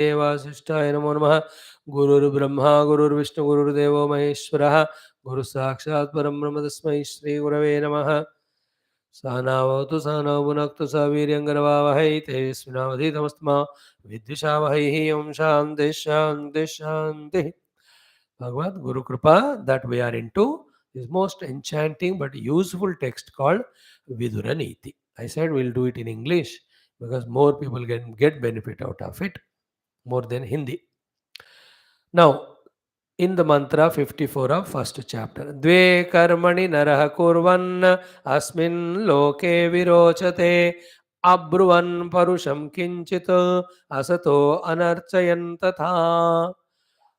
वासिष्ठाय नमो नमः। गुरुर्ब्रह्मा गुरुर्विष्णु गुरुर्देवो महेश्वरः। गुरु साक्षात् परं ब्रह्म तस्मै श्री गुरवे नमः। सहनावतु सहनौ भुनक्तु सह वीर्यङ्करवावहै तेजस्विनावधीतमस्तु मा विद्विषावहैः। ओं शान्ति शान्ति शान्तिः. Bhagavad Guru Kripa that we are into is most enchanting but useful text called Vidura Neethi. I said we'll do it in English because more people can get benefit out of it more than Hindi. Now, in the mantra 54 of first chapter, Dve karmani naraha kurvan asmin loke virochate abruvan parusham kinchit asato anarchayan tatha.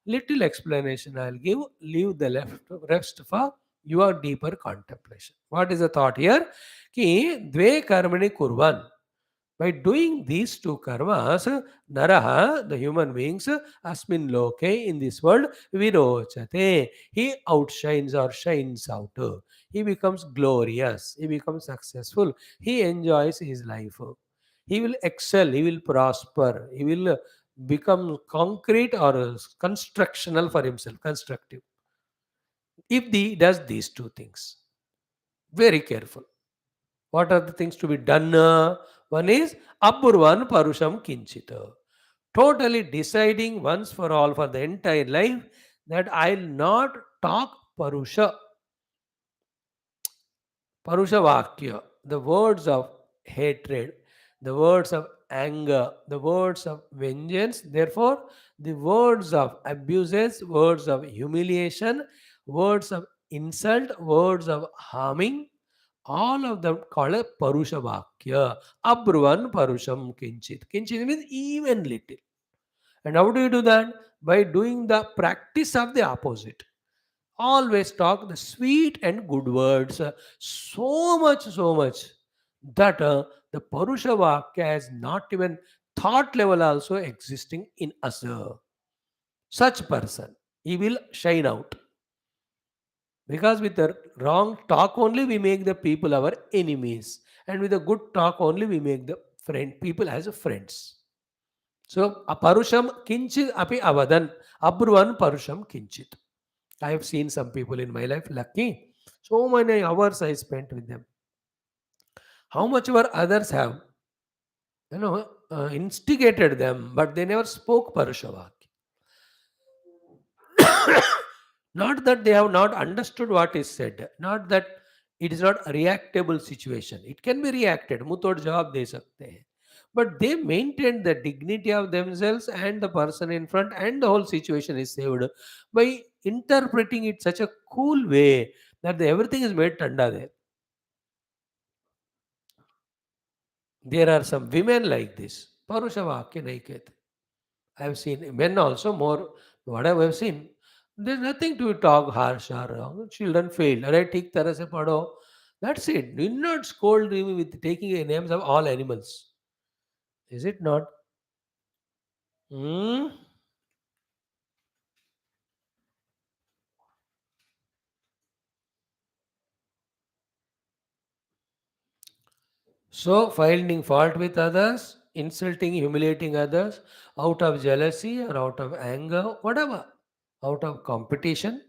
Little explanation I'll give, leave the rest for your deeper contemplation. What is the thought here? Ki dve karmani kurvan. By doing these two karmas, naraha, the human beings, asmin loke, in this world, virochate, he outshines or shines out. He becomes glorious, he becomes successful, he enjoys his life. He will excel, he will prosper, he will become concrete or constructional for himself, constructive. If he does these two things, very careful. What are the things to be done? One is Apurvan Parusham Kinchita. Totally deciding once for all for the entire life that I'll not talk Parusha. Parusha Vakya, the words of hatred, the words of anger, the words of vengeance, therefore, the words of abuses, words of humiliation, words of insult, words of harming, all of them called a Parusha Vakya. Abruvan Parusham Kinchit. Kinchit means even little. And how do you do that? By doing the practice of the opposite. Always talk the sweet and good words. So much that the Purusha Vakya is not even thought level also existing in us. Such person, he will shine out. Because with the wrong talk only we make the people our enemies. And with the good talk only we make the people as friends. So, Parusham Kinchit api avadan. Abruvan Parusham Kinchit. I have seen some people in my life, lucky. So many hours I spent with them. How much ever others have, instigated them, but they never spoke Parushavak. Not that they have not understood what is said, not that it is not a reactable situation. It can be reacted. Mutod jawab de sakte hain. But they maintain the dignity of themselves and the person in front, and the whole situation is saved by interpreting it such a cool way that everything is made tanda there. There are some women like this. Parusha Vakya nahi kehte. I have seen men also more. What I have seen, there's nothing to talk harsh or wrong. Children fail. अरे ठीक तरह से पढ़ो. That's it. Do not scold me with taking the names of all animals. Is it not? Hmm? So, finding fault with others, insulting, humiliating others out of jealousy or out of anger, whatever, out of competition,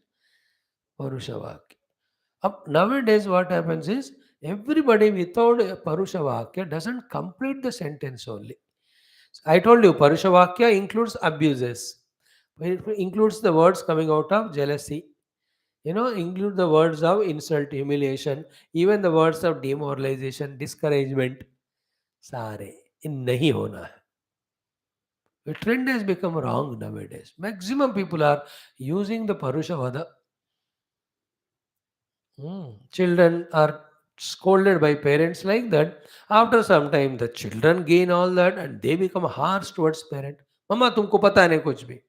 Purusha Vakya. Nowadays, what happens is everybody without a Purusha Vakya doesn't complete the sentence only. I told you, Purusha Vakya includes abuses. It includes the words coming out of jealousy. Include the words of insult, humiliation, even the words of demoralization, discouragement. Sare. In nahi hona hai. The trend has become wrong nowadays. Maximum people are using the Parusha Vada. Children are scolded by parents like that. After some time, the children gain all that and they become harsh towards parent. Mama, तुमको पता नहीं कुछ भी.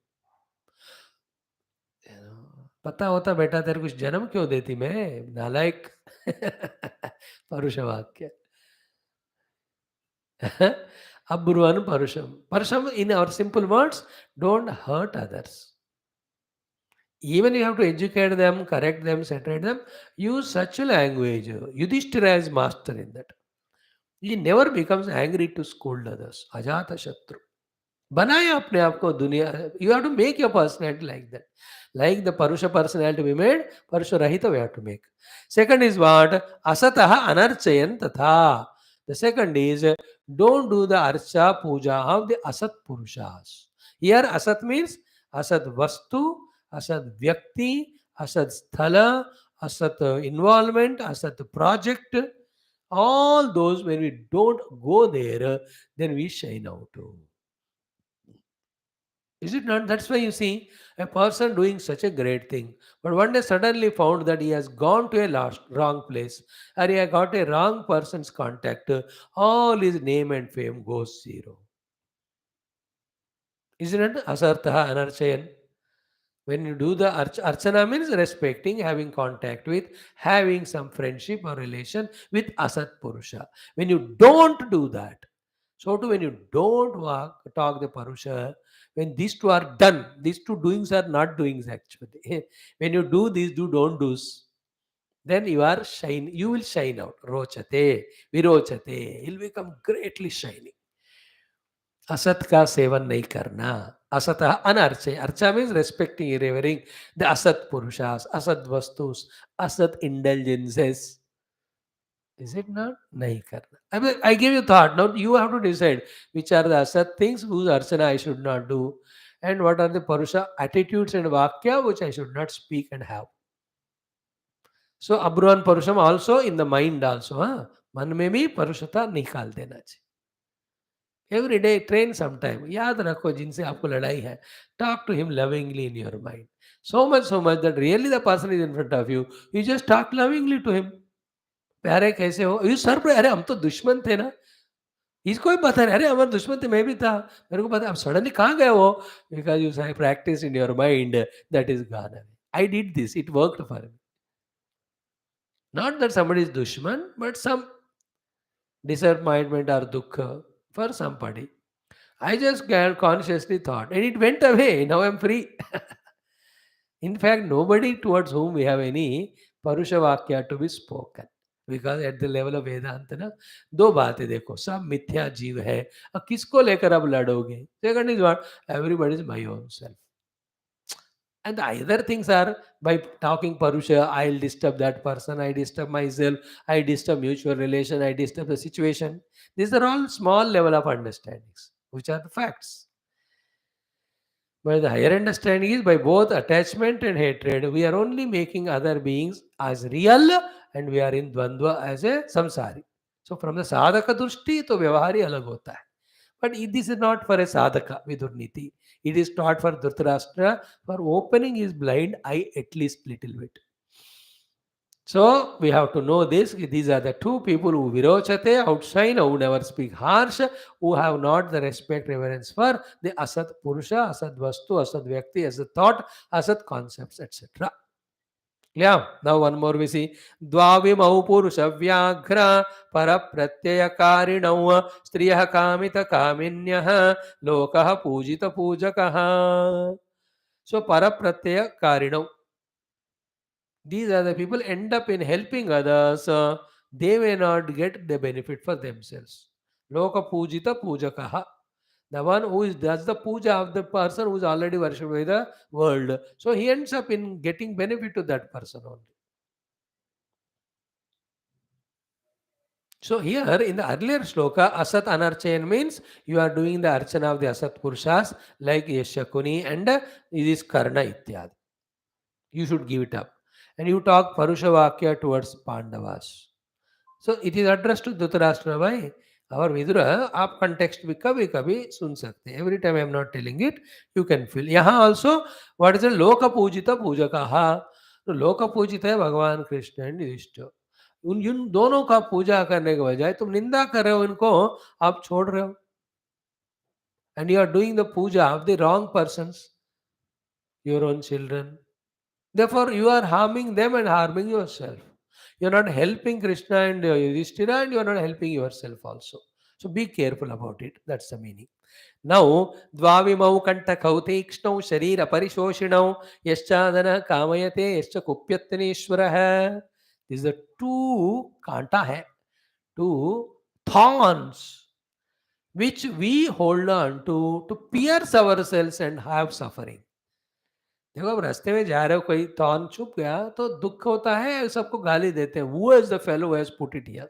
पता होता बेटा तेरे कुछ जन्म क्यों देती मैं नालायक. परुष वाक्य. Abhurvan Parusham. Parusham, in our simple words, don't hurt others. Even you have to educate them, correct them, saturate them, use such a language. Yudhishthira is master in that. He never becomes angry to scold others. Ajata Shatru. बनाया अपने आप को दुनिया, you have to make your personality like that, like the परुष personality we made, परुष रहित we have to make. Second is what? Asatah anarchayan tatha. The second is don't do the archa puja of the asat purushas. Here asat means asat vastu, asat vyakti, asat sthala, asat involvement, asat project. All those, when we don't go there, then we shine out. Is it not? That's why you see a person doing such a great thing, but one day suddenly found that he has gone to a wrong place, or he has got a wrong person's contact. All his name and fame goes zero. Isn't it? Asartha anarchayan. When you do the archana means respecting, having contact with, having some friendship or relation with Asat Purusha. When you don't do that, so too when you don't talk the Purusha, when these two are done, these two doings are not doings actually. When you do these don't do's, then you are shine, you will shine out. Rochate, virochate, you'll become greatly shining. असत का seven नहीं करना. असतः अनर्चे. अर्चा means respecting, रेवरिंग the असत पुरुषास, असत वस्तुस, असत इंडल्जेंसेस. Is it not? नहीं करना. I give you thought. Now you have to decide which are the asat things whose archana I should not do, and what are the purusha attitudes and vakya which I should not speak and have. So abruvan parusham also in the mind also. हाँ, मन में भी परुषता निकाल देना चाहिए. Every day train some time. याद रखो जिनसे आपको लड़ाई है, talk to him lovingly in your mind. So much that really the person is in front of you, you just talk lovingly to him. प्यारे कैसे हो, यू सर पे, अरे हम तो दुश्मन थे ना. इसको भी पता नहीं, अरे हमारे दुश्मन थे, मैं भी था, मेरे को पता. अब सडनली कहाँ गए वो? Because you practice in your mind that is gone. I did this, it worked for me. Not that somebody is दुश्मन, but some disappointment or dukha for somebody. I just consciously thought, and it went away. Now I'm free. In fact, nobody towards whom we have any Parusha Vakya to be spoken. Because at the level of Vedanta, ना दो बातें देखो, सब मिथ्या जीव है. अब किसको लेकर अब लड़ोगे? Second is what? Everybody is my own self. And the other things are, by talking Parusha, I'll disturb that person, I disturb myself, I disturb mutual relation, I disturb the situation. These are all small level of understandings, which are the facts. But the higher understanding is, by both attachment and hatred, we are only making other beings as real, and we are in Dvandva as a samsari. So from the sadhaka drushti, to vyavahari alag hota hai. But this is not for a sadhaka, Vidura Neethi. It is taught for Dhritarashtra for opening his blind eye at least little bit. So we have to know this. These are the two people who virochate, outshine, who never speak harsh, who have not the respect, reverence for the asat purusha, asat vastu, asat vyakti, asat thought, asat concepts, etc. Yeah, now one more we see. Dvavimau purusha vyaghra parapratyayakarinau striyah kamita kaminyah lokah pujita pujakah. So parapratyayakarinau. These are the people end up in helping others. They may not get the benefit for themselves. Loka pujita pujakaha. The one who does the puja of the person who is already worshipped by the world. So he ends up in getting benefit to that person only. So here in the earlier shloka, Asat Anarchayan means you are doing the archana of the Asat Purushas like Yashakuni and this Karna Ityad. You should give it up. And you talk Parusha Vakya towards Pandavas. So it is addressed to Dhritarashtra भाई. Our Vidura, आप context भी कभी कभी सुन सकते हैं. Every time I am not telling it, you can feel. यहाँ also, what is a लोक पूजिता पूजकः. तो लोक पूजित है भगवान कृष्ण एंड युधिष्ठिर. उन दोनों का पूजा करने के बजाय तुम निंदा कर रहे हो, इनको आप छोड़ रहे हो. And you are doing the puja of the wrong persons, your own children. Therefore, you are harming them and harming yourself. You are not helping Krishna and Yudhishthira, and you are not helping yourself also. So be careful about it. That's the meaning. Now, Dvavimau Kanta Kautekshnau Sharira Parishoshinau Yaschadana Kamayate Yascha Kupyattanishwaraha. These are the two kanta hai, two thorns which we hold on to pierce ourselves and have suffering. देखो, अब रास्ते में जा रहे हो, कोई thorn छुप गया तो दुख होता है, सबको गाली देते हैं, who is the fellow who has put it here?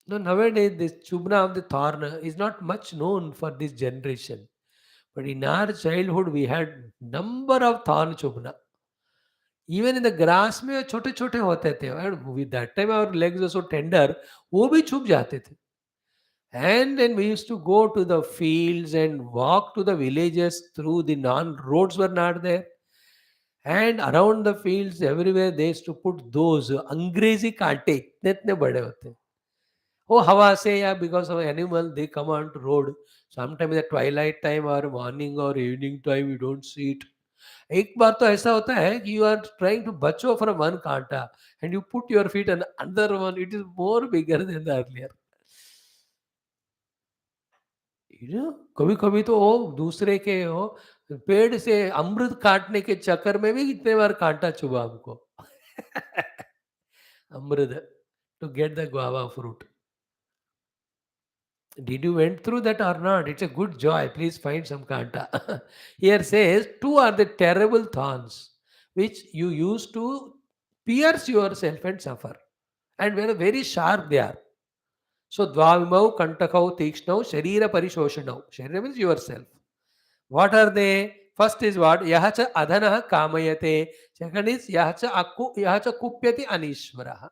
No, nowadays this chubna of the thorn is not much known for this generation. But in our childhood we had number of thorn chubna. Even in the grass में छोटे छोटे होते थे, and with that time our legs were so tender, वो भी छुप जाते थे. And then we used to go to the fields and walk to the villages through the non roads were not there. And around the fields everywhere they used to put those अंग्रेजी कांटे, इतने इतने बड़े होते हैं. वो हवा से या because of animal they come on to road. Sometime in the twilight time or morning or evening time you don't see it. एक बार तो ऐसा होता है कि you are trying to बचो from one कांटा and you put your feet on another one, it is more bigger than the earlier. कभी कभी तो वो दूसरे के हो पेड़ से अमृत काटने के चक्कर में भी कितने बार कांटा चुभा हमको. अमृत, to get the guava fruit. Did you went through that or not? It's a good joy. Please find some kanta. Here says, two are the terrible thorns which you use to pierce yourself and suffer. And very sharp they are. So, dvavimau, kantakau, tikshnau, sharira parishoshanau. Sharira means yourself. What are they? First is what? Yahacha adhanaha kamayate. Second is yahacha kupyati anishvaraha.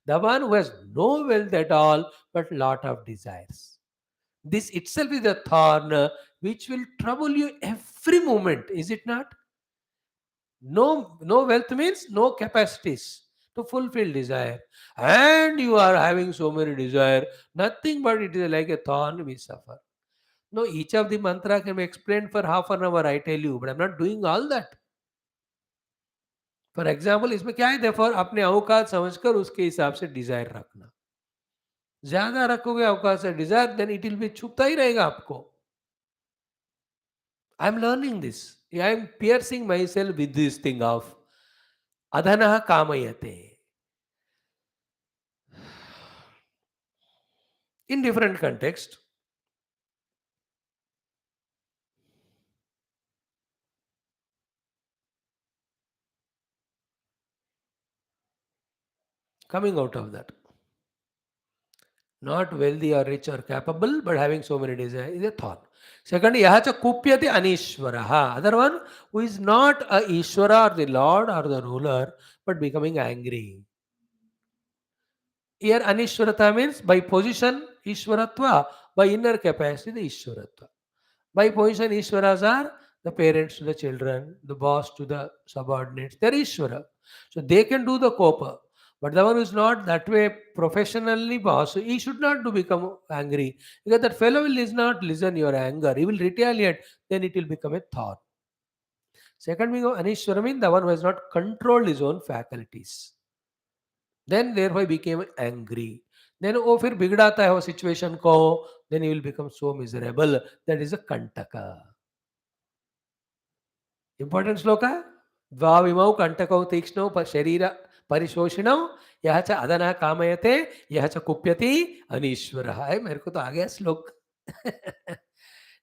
The one who has no wealth at all, but lot of desires. This itself is a thorn which will trouble you every moment, is it not? No wealth means no capacities to fulfill desire. And you are having so many desire, nothing but it is like a thorn we suffer. No, each of the mantra can be explained for half an hour, I tell you, but I'm not doing all that. For example, इसमें क्या है? Therefore, अपने औकात समझकर उसके हिसाब से Dzire रखना. ज्यादा रखोगे औकात से desire, then it will be छुपता ही रहेगा आपको. I'm learning this. I'm piercing myself with this thing of adhanaha kamayate. In different context, coming out of that. Not wealthy or rich or capable, but having so many desires is a thought. Second, yahacha kupyati anishvaraha. Other one, who is not a Ishvara or the Lord or the ruler, but becoming angry. Here, anishvarata means by position, Ishvaratva, by inner capacity, the Ishvaratva. By position, Ishwaras are the parents to the children, the boss to the subordinates. They are Ishwara. So they can do the kopa. But the one who is not that way professionally boss, he should not do become angry. Because that fellow will is not listen your anger. He will retaliate. Then it will become a thought. Second being Anishwara means the one who has not controlled his own faculties. Then therefore he became angry. Then वो फिर बिगड़ाता है वो situation को. Then he will become so miserable. That is a kantaka. Important sloka. Dvavimau kantakau tikshno sharira parishoshinau यह च अदना कामयते यह च कुप्यति अनीश्वरः. है मेरे को तो आ गया श्लोक.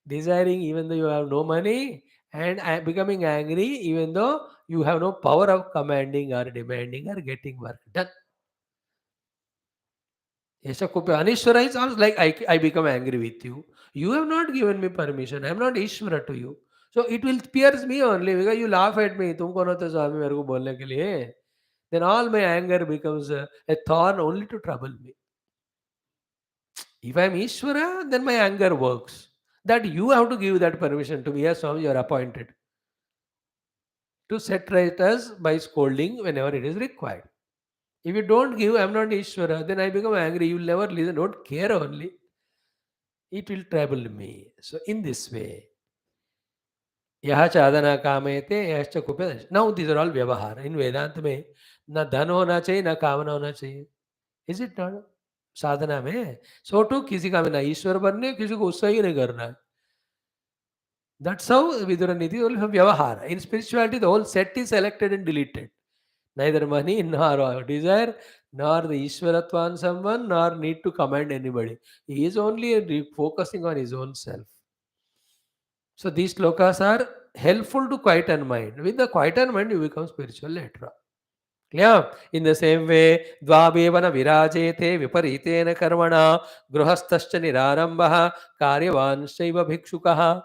Desiring even though you have no money and becoming angry even though you have no power of commanding or demanding or getting work done. Yasha kupya Anishwara is also like I become angry with you. You have not given me permission. I am not Ishvara to you. So it will pierce me only because you laugh at me. तुम कौन होते स्वामी मेरे को बोलने के लिए? Then all my anger becomes a thorn only to trouble me. If I am Ishvara, then my anger works. That you have to give that permission to me. Yes, Swami, you are appointed to set right us by scolding whenever it is required. If you don't give, I am not Ishvara, then I become angry. You will never listen. Don't care only. It will trouble me. So in this way, यह च आदना कामयते यह च कुप्य. Now these are all व्यवहार. इन वेदांत में न धन होना चाहिए न कामना होना चाहिए. Is it not? साधना में सो टू किसी का में ना ईश्वर बनने, किसी को उससे ही नहीं करना है. That's how Vidura Neethi will have vyavahara. In spirituality, the whole set is selected and deleted. neither money nor desire nor the Ishwaratva on someone nor need to command anybody. He is only focusing on his own self. So these slokas are helpful to quieten mind. With the quieter mind, you become spiritual later on. Yeah, in the same way, Dvabevana virajete viparitena karmana गृहस्थश्च निरारंभः कार्यवान शैव भिक्षुकः.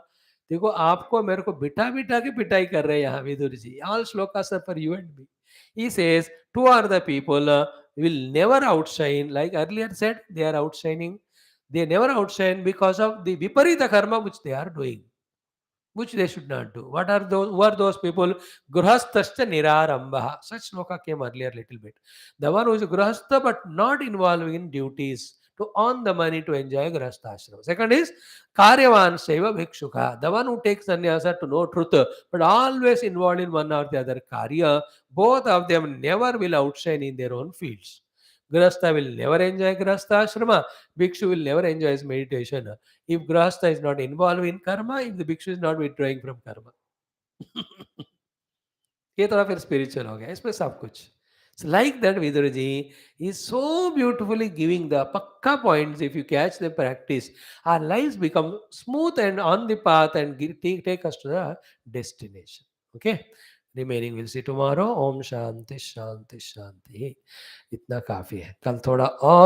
देखो आपको मेरे को बिठा बिठा के पिटाई कर रहे हैं यहाँ Vidur ji. All slokas are for you and me. He says, two are the people will never outshine. Like earlier said, they are outshining. They never outshine because of the viparita karma which they are doing, which they should not do. What are those? Who are those people? Grahasthascha nirarambha. Such sloka came earlier little bit. The one who is grahastha but not involving in duties to earn the money to enjoy grahastha ashram. Second is karyavan seva bhikshuka. The one who takes sannyasa to know truth but always involved in one or the other karya. Both of them never will outshine in their own fields. Grahastha will never enjoy grahastha ashrama. Bhikshu will never enjoy his meditation. If grahastha is not involved in karma, if the bhikshu is not withdrawing from karma. ये थोड़ा फिर spiritual हो गया इसमें सब कुछ. So like that, Viduraji is so beautifully giving the pakka points. If you catch the practice, our lives become smooth and on the path and take us to the destination. Okay. Remaining we'll see tomorrow. Om Shanti Shanti Shanti. इतना काफी है. कल थोड़ा और